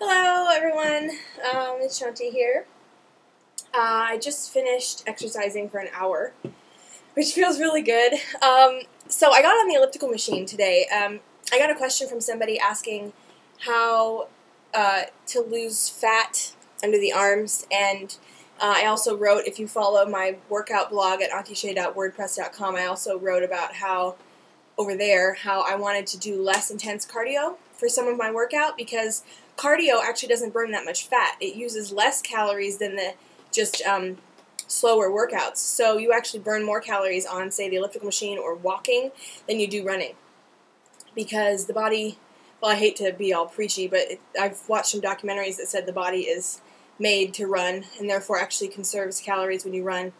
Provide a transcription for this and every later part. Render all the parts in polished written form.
Hello everyone, it's Shanti here. I just finished exercising for an hour, which feels really good. So I got on the elliptical machine today. I got a question from somebody asking how to lose fat under the arms, and I also wrote, if you follow my workout blog at auntieshay.wordpress.com, I also wrote about how I wanted to do less intense cardio for some of my workout, because cardio actually doesn't burn that much fat. It uses less calories than the just slower workouts. So you actually burn more calories on, say, the elliptical machine or walking than you do running. Because the body, well, I hate to be all preachy, but I've watched some documentaries that said the body is made to run and therefore actually conserves calories when you run.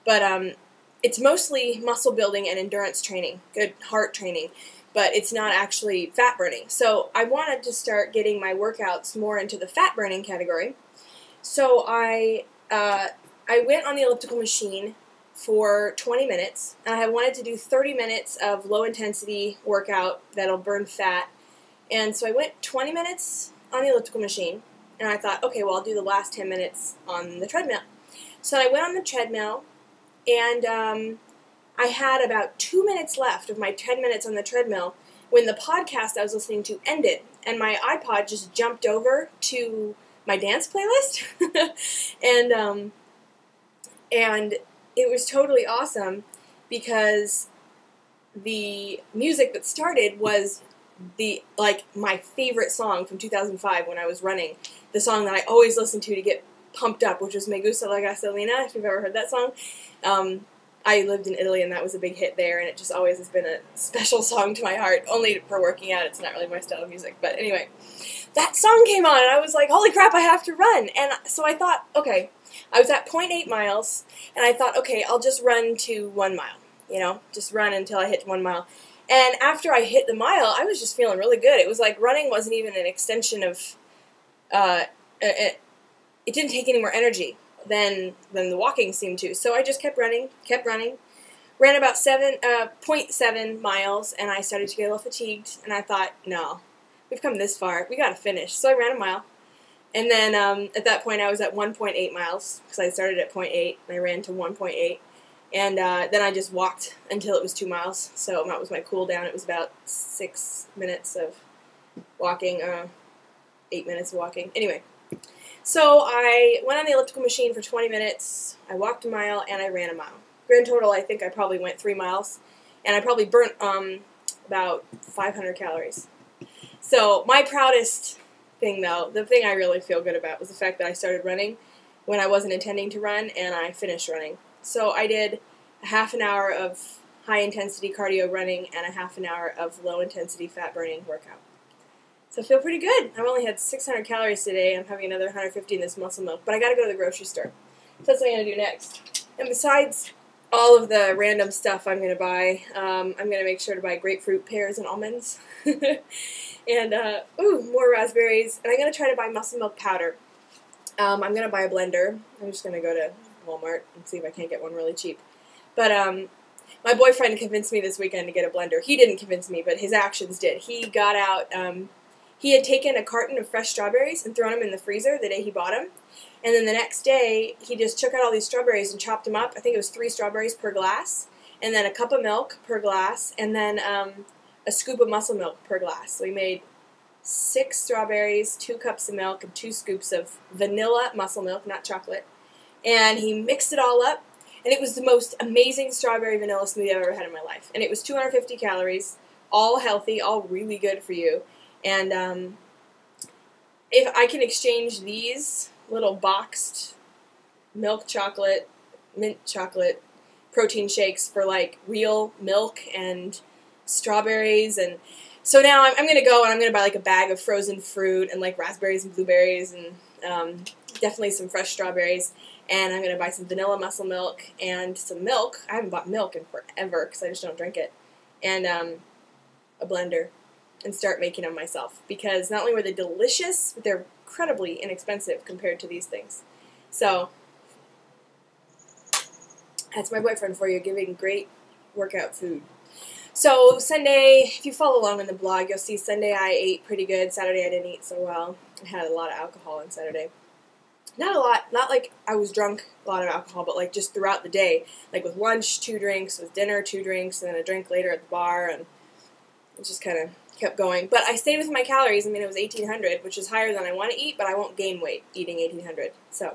But it's mostly muscle building and endurance training, good heart training, but it's not actually fat burning. So I wanted to start getting my workouts more into the fat burning category. So I went on the elliptical machine for 20 minutes, and I wanted to do 30 minutes of low intensity workout that'll burn fat. And so I went 20 minutes on the elliptical machine, and I thought, okay, well, I'll do the last 10 minutes on the treadmill. So I went on the treadmill, and I had about 2 minutes left of my 10 minutes on the treadmill when the podcast I was listening to ended, and my iPod just jumped over to my dance playlist, and it was totally awesome because the music that started was my favorite song from 2005 when I was running, the song that I always listen to get pumped up, which was Me Gusta La Gasolina, if you've ever heard that song. I lived in Italy, and that was a big hit there, and it just always has been a special song to my heart, only for working out. It's not really my style of music, but anyway, that song came on, and I was like, holy crap, I have to run. And so I thought, okay, I was at 0.8 miles, and I thought, okay, I'll just run to 1 mile, just run until I hit 1 mile. And after I hit the mile, I was just feeling really good. It was like running wasn't even an extension of, it didn't take any more energy than the walking seemed to. So I just kept running, ran about 0.7 miles, and I started to get a little fatigued, and I thought, no, we've come this far, we gotta finish. So I ran a mile, and then at that point I was at 1.8 miles, because I started at 0.8, and I ran to 1.8, and then I just walked until it was 2 miles, so that was my cool down. It was about 6 minutes of walking, 8 minutes of walking. Anyway, so I went on the elliptical machine for 20 minutes, I walked a mile, and I ran a mile. Grand total, I think I probably went 3 miles, and I probably burnt about 500 calories. So my proudest thing, though, the thing I really feel good about, was the fact that I started running when I wasn't intending to run, and I finished running. So I did a half an hour of high-intensity cardio running and a half an hour of low-intensity fat-burning workout. So I feel pretty good. I've only had 600 calories today. I'm having another 150 in this muscle milk, but I got to go to the grocery store. So that's what I'm going to do next. And besides all of the random stuff I'm going to buy, I'm going to make sure to buy grapefruit, pears, and almonds. And, more raspberries. And I'm going to try to buy muscle milk powder. I'm going to buy a blender. I'm just going to go to Walmart and see if I can't get one really cheap. But my boyfriend convinced me this weekend to get a blender. He didn't convince me, but his actions did. He got out, he had taken a carton of fresh strawberries and thrown them in the freezer the day he bought them. And then the next day, he just took out all these strawberries and chopped them up. I think it was 3 strawberries per glass, and then a cup of milk per glass, and then a scoop of muscle milk per glass. So he made 6 strawberries, 2 cups of milk, and 2 scoops of vanilla muscle milk, not chocolate. And he mixed it all up, and it was the most amazing strawberry vanilla smoothie I've ever had in my life. And it was 250 calories, all healthy, all really good for you. And if I can exchange these little boxed milk chocolate, mint chocolate protein shakes for like real milk and strawberries, and so now I'm going to go and I'm going to buy like a bag of frozen fruit and like raspberries and blueberries and definitely some fresh strawberries, and I'm going to buy some vanilla muscle milk and some milk. I haven't bought milk in forever because I just don't drink it, and a blender, and start making them myself, because not only were they delicious, but they're incredibly inexpensive compared to these things. So that's my boyfriend for you, giving great workout food. So Sunday, if you follow along in the blog, you'll see Sunday I ate pretty good. Saturday I didn't eat so well. I had a lot of alcohol on Saturday. Not a lot, not like I was drunk a lot of alcohol, but like just throughout the day. Like with lunch, 2 drinks, with dinner, 2 drinks, and then a drink later at the bar, and it just kind of kept going. But I stayed with my calories. I mean, it was 1,800, which is higher than I want to eat, but I won't gain weight eating 1,800. So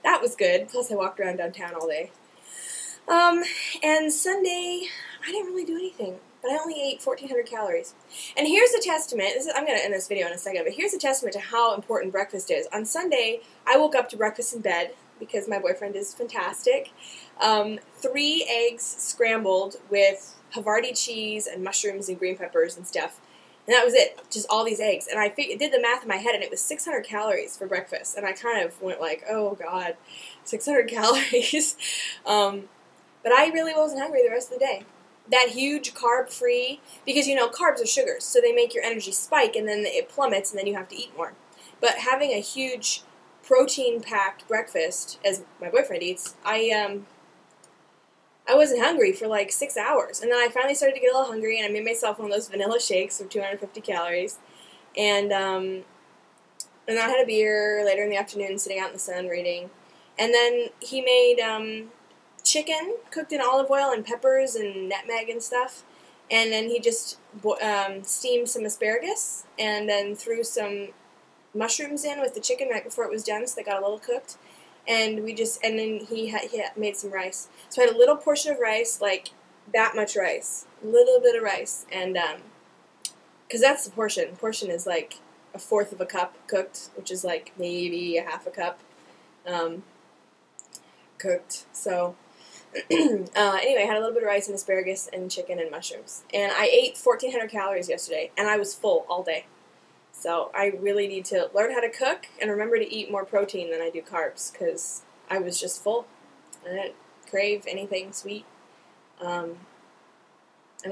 that was good. Plus I walked around downtown all day. And Sunday, I didn't really do anything. But I only ate 1,400 calories. And here's a testament. I'm going to end this video in a second, but here's a testament to how important breakfast is. On Sunday, I woke up to breakfast in bed because my boyfriend is fantastic. 3 eggs scrambled with Havarti cheese and mushrooms and green peppers and stuff. And that was it. Just all these eggs. And I did the math in my head, and it was 600 calories for breakfast. And I kind of went like, oh, God, 600 calories. But I really wasn't hungry the rest of the day. That huge carb-free, because, you know, carbs are sugars, so they make your energy spike, and then it plummets, and then you have to eat more. But having a huge protein-packed breakfast, as my boyfriend eats, I wasn't hungry for like 6 hours. And then I finally started to get a little hungry, and I made myself one of those vanilla shakes with 250 calories. And then I had a beer later in the afternoon, sitting out in the sun reading. And then he made chicken cooked in olive oil and peppers and nutmeg and stuff, and then he just steamed some asparagus and then threw some mushrooms in with the chicken right before it was done, so they got a little cooked. And then he made some rice. So I had a little portion of rice, like that much rice, a little bit of rice, and because that's the portion. Portion is like 1/4 of a cup cooked, which is like maybe a 1/2 cup cooked. So. Anyway, I had a little bit of rice and asparagus and chicken and mushrooms. And I ate 1,400 calories yesterday, and I was full all day. So I really need to learn how to cook and remember to eat more protein than I do carbs, because I was just full. I didn't crave anything sweet. And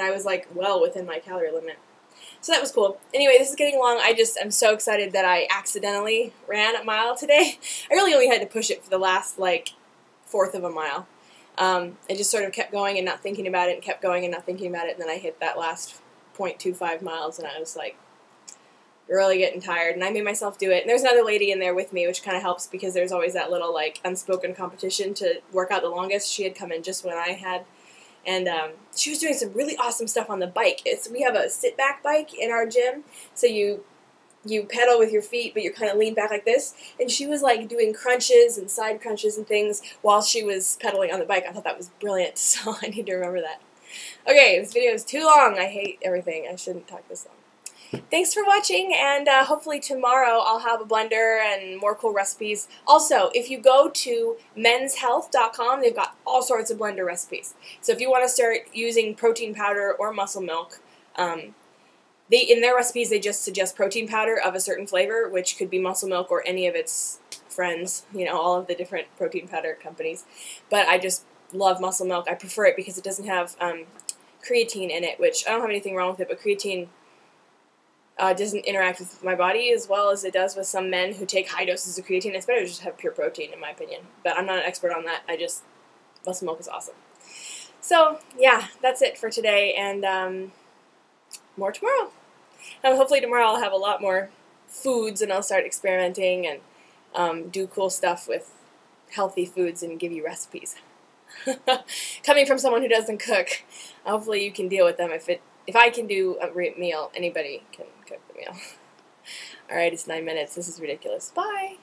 I was like well within my calorie limit. So that was cool. Anyway, this is getting long. I'm so excited that I accidentally ran a mile today. I really only had to push it for the last, like, 1/4 of a mile. I just sort of kept going and not thinking about it, and kept going and not thinking about it, and then I hit that last 0.25 miles, and I was like, really getting tired, and I made myself do it. And there's another lady in there with me, which kind of helps, because there's always that little, like, unspoken competition to work out the longest. She had come in just when I had, and she was doing some really awesome stuff on the bike. We have a sit-back bike in our gym, so you pedal with your feet, but you're kind of leaned back like this. And she was like doing crunches and side crunches and things while she was pedaling on the bike. I thought that was brilliant, so I need to remember that. Okay, this video is too long. I hate everything. I shouldn't talk this long. Thanks for watching, and hopefully tomorrow I'll have a blender and more cool recipes. Also, if you go to menshealth.com, they've got all sorts of blender recipes. So if you want to start using protein powder or muscle milk, in their recipes, they just suggest protein powder of a certain flavor, which could be muscle milk or any of its friends, you know, all of the different protein powder companies. But I just love muscle milk. I prefer it because it doesn't have creatine in it, which I don't have anything wrong with it, but creatine doesn't interact with my body as well as it does with some men who take high doses of creatine. It's better to just have pure protein, in my opinion. But I'm not an expert on that. Muscle milk is awesome. So, yeah, that's it for today, and more tomorrow. Hopefully tomorrow I'll have a lot more foods, and I'll start experimenting and do cool stuff with healthy foods and give you recipes. Coming from someone who doesn't cook, hopefully you can deal with them. If I can do a meal, anybody can cook the meal. Alright, it's 9 minutes. This is ridiculous. Bye!